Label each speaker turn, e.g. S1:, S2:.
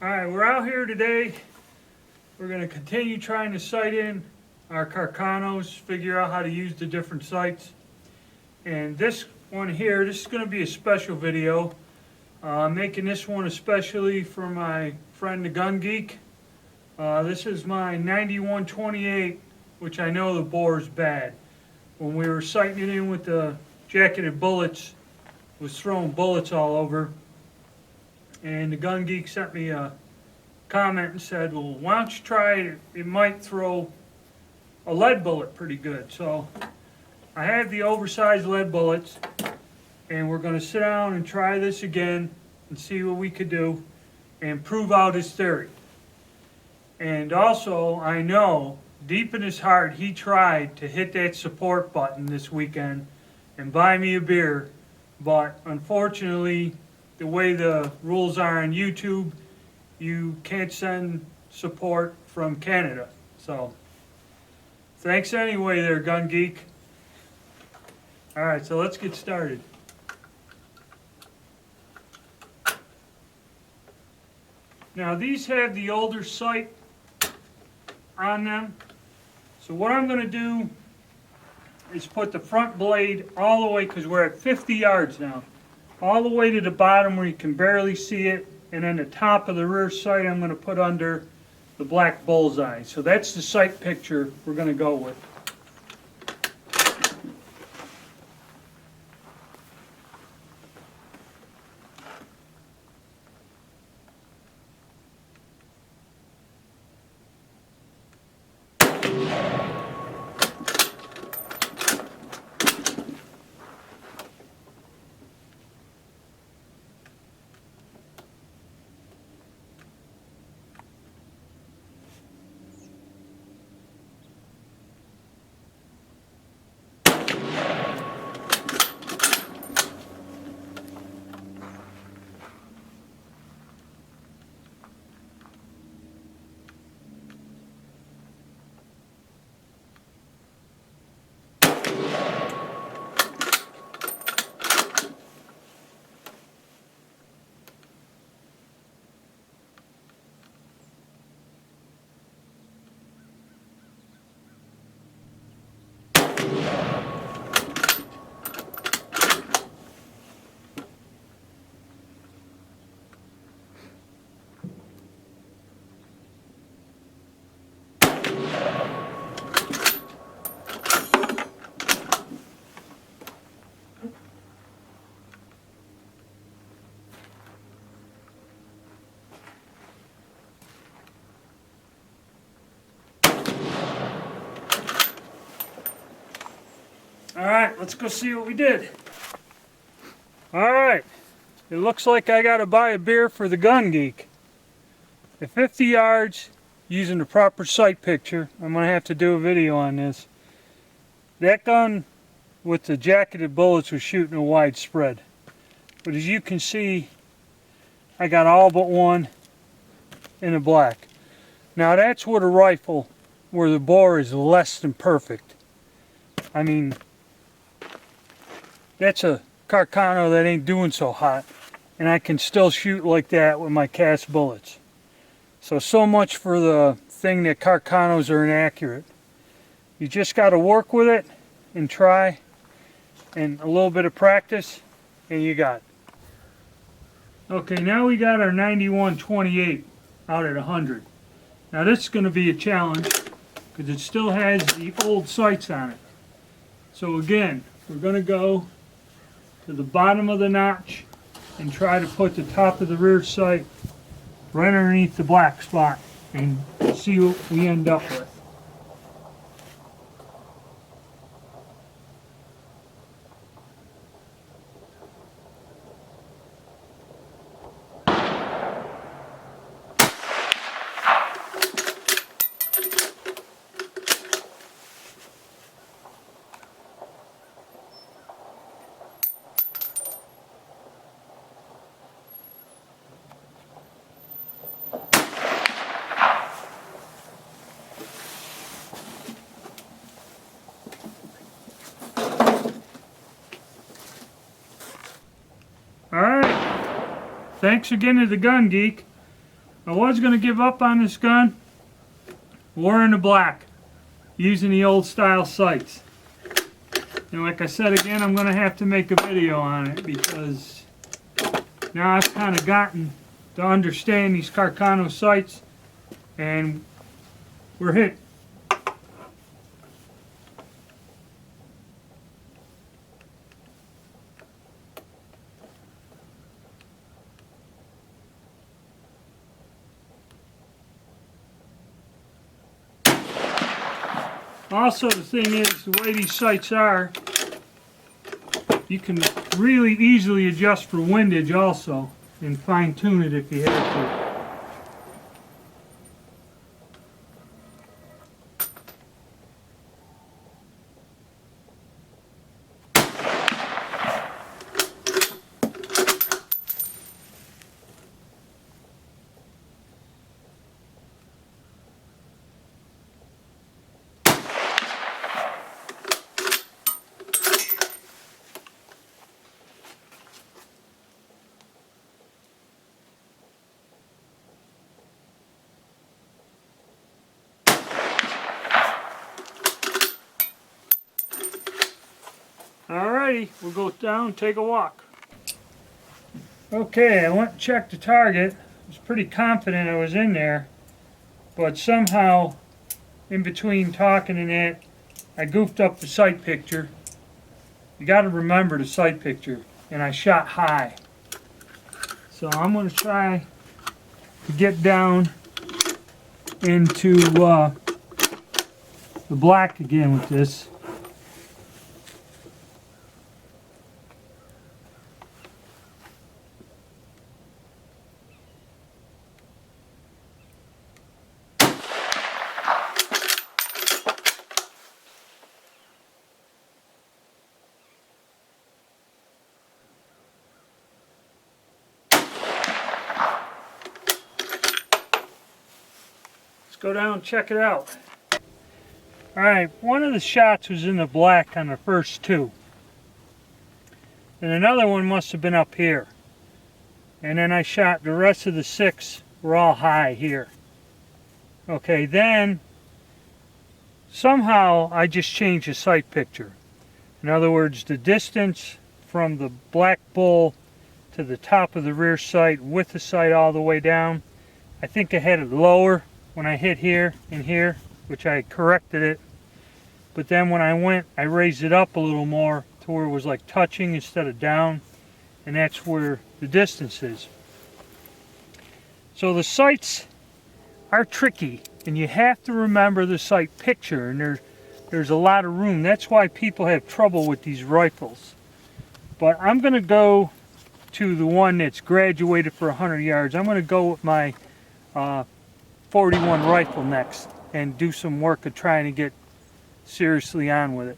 S1: Alright, we're out here today. We're going to continue trying to sight in our Carcanos, figure out how to use the different sights. And this one here, this is going to be a special video. I'm making this one especially for my friend the Gun Geek. This is my 9128, which I know the bore is bad. When we were sighting it in with the jacketed bullets, it was throwing bullets all over. And the Gun Geek sent me a comment and said, well, why don't you try it? It might throw a lead bullet pretty good. So I have the oversized lead bullets, and we're going to sit down and try this again and see what we could do and prove out his theory. And also, I know deep in his heart he tried to hit that support button this weekend and buy me a beer, but unfortunately, the way the rules are on YouTube, you can't send support from Canada. So, thanks anyway there, Gun Geek. Alright, so let's get started. Now, these have the older sight on them. So what I'm going to do is put the front blade all the way, because we're at 50 yards now, all the way to the bottom where you can barely see it, and then the top of the rear sight I'm going to put under the black bullseye. So that's the sight picture we're going to go with. Alright, let's go see what we did. Alright, it looks like I got to buy a beer for the Gun Geek. At 50 yards, using the proper sight picture, I'm going to have to do a video on this. That gun with the jacketed bullets was shooting a wide spread. But as you can see, I got all but one in the black. Now that's with a rifle where the bore is less than perfect. I mean, that's a Carcano that ain't doing so hot, and I can still shoot like that with my cast bullets. So much for the thing that Carcanos are inaccurate. You just got to work with it and try, and a little bit of practice, and you got it. Okay, now we got our 9128 out at 100. Now this is going to be a challenge because it still has the old sights on it. So again, we're going to go to the bottom of the notch and try to put the top of the rear sight right underneath the black spot and see what we end up with. Alright, thanks again to the Gun Geek. I was going to give up on this gun. We're in the black, using the old style sights. And like I said again, I'm going to have to make a video on it because now I've kind of gotten to understand these Carcano sights, and we're hit. Also, the thing is, the way these sights are, you can really easily adjust for windage also and fine tune it if you have to. Alrighty, we'll go down and take a walk. Okay, I went and checked the target. I was pretty confident I was in there, but somehow, in between talking and that, I goofed up the sight picture. You got to remember the sight picture, and I shot high. So I'm going to try to get down into the black again with this. Go down and check it out. Alright, one of the shots was in the black on the first two. And another one must have been up here. And then I shot the rest of the 6 were all high here. Okay, then somehow I just changed the sight picture. In other words, the distance from the black bull to the top of the rear sight with the sight all the way down, I think I had it lower when I hit here and here, which I corrected it. But then when I went, I raised it up a little more to where it was like touching instead of down, and that's where the distance is. So the sights are tricky, and you have to remember the sight picture, and there's a lot of room. That's why people have trouble with these rifles. But I'm going to go to the one that's graduated for 100 yards. I'm going to go with my 41 rifle next and do some work of trying to get seriously on with it.